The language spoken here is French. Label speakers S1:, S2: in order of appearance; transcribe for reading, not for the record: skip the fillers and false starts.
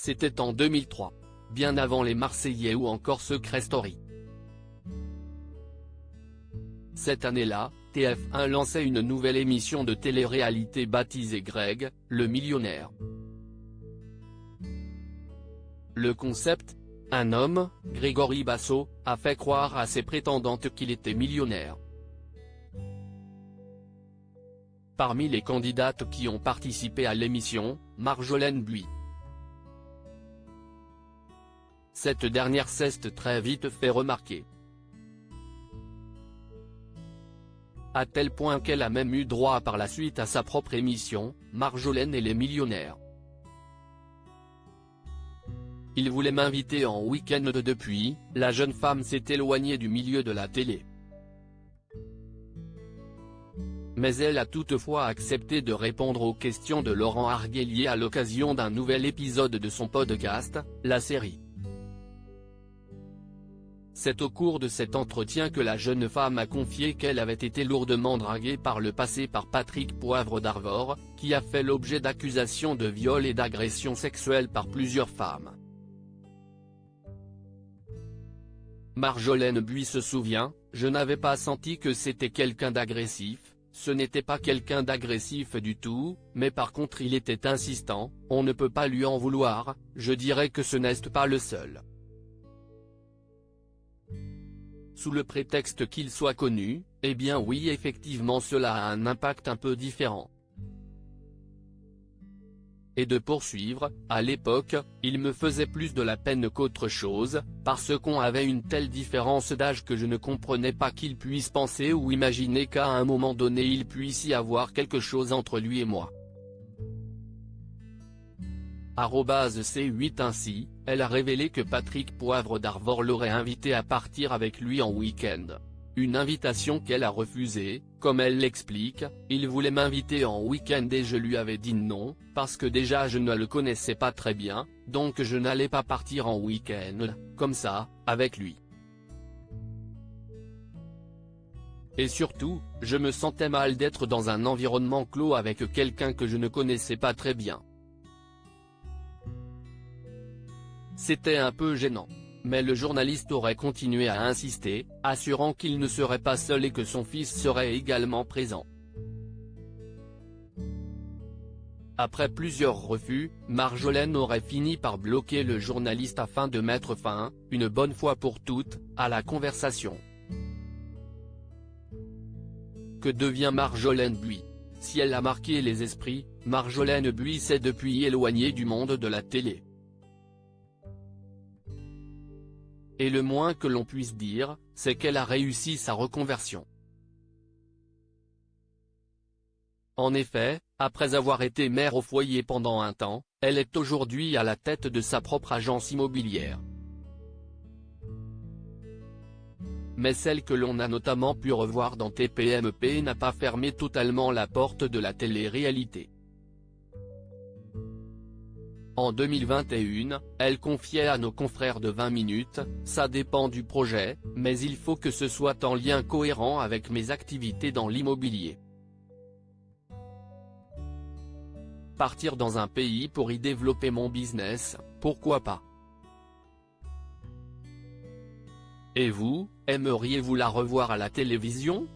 S1: c'était en 2003. Bien avant les Marseillais ou encore Secret Story. Cette année-là, TF1 lançait une nouvelle émission de télé-réalité baptisée Greg, le millionnaire. Le concept, un homme, Grégory Basso, a fait croire à ses prétendantes qu'il était millionnaire. Parmi les candidates qui ont participé à l'émission, Marjolaine Buis. Cette dernière s'est très vite fait remarquer. À tel point qu'elle a même eu droit par la suite à sa propre émission, Marjolaine et les millionnaires. Il voulait m'inviter en week-end depuis, la jeune femme s'est éloignée du milieu de la télé. Mais elle a toutefois accepté de répondre aux questions de Laurent Arguelier à l'occasion d'un nouvel épisode de son podcast, La Série. C'est au cours de cet entretien que la jeune femme a confié qu'elle avait été lourdement draguée par le passé par Patrick Poivre d'Arvor, qui a fait l'objet d'accusations de viol et d'agression sexuelle par plusieurs femmes. Marjolaine Buis se souvient, « Je n'avais pas senti que c'était quelqu'un d'agressif, ce n'était pas quelqu'un d'agressif du tout, mais par contre il était insistant, on ne peut pas lui en vouloir, je dirais que ce n'est pas le seul. » Sous le prétexte qu'il soit connu, eh bien oui effectivement cela a un impact un peu différent. Et de poursuivre, à l'époque, il me faisait plus de la peine qu'autre chose, parce qu'on avait une telle différence d'âge que je ne comprenais pas qu'il puisse penser ou imaginer qu'à un moment donné il puisse y avoir quelque chose entre lui et moi. @C8 Ainsi, elle a révélé que Patrick Poivre d'Arvor l'aurait invité à partir avec lui en week-end. Une invitation qu'elle a refusée, comme elle l'explique, il voulait m'inviter en week-end et je lui avais dit non, parce que déjà je ne le connaissais pas très bien, donc je n'allais pas partir en week-end, comme ça, avec lui. Et surtout, je me sentais mal d'être dans un environnement clos avec quelqu'un que je ne connaissais pas très bien. C'était un peu gênant. Mais le journaliste aurait continué à insister, assurant qu'il ne serait pas seul et que son fils serait également présent. Après plusieurs refus, Marjolaine aurait fini par bloquer le journaliste afin de mettre fin, une bonne fois pour toutes, à la conversation. Que devient Marjolaine Buis? Si elle a marqué les esprits, Marjolaine Buis s'est depuis éloignée du monde de la télé. Et le moins que l'on puisse dire, c'est qu'elle a réussi sa reconversion. En effet, après avoir été mère au foyer pendant un temps, elle est aujourd'hui à la tête de sa propre agence immobilière. Mais celle que l'on a notamment pu revoir dans TPMP n'a pas fermé totalement la porte de la télé-réalité. En 2021, elle confiait à nos confrères de 20 minutes, « Ça dépend du projet, mais il faut que ce soit en lien cohérent avec mes activités dans l'immobilier. Partir dans un pays pour y développer mon business, pourquoi pas? Et vous, aimeriez-vous la revoir à la télévision ?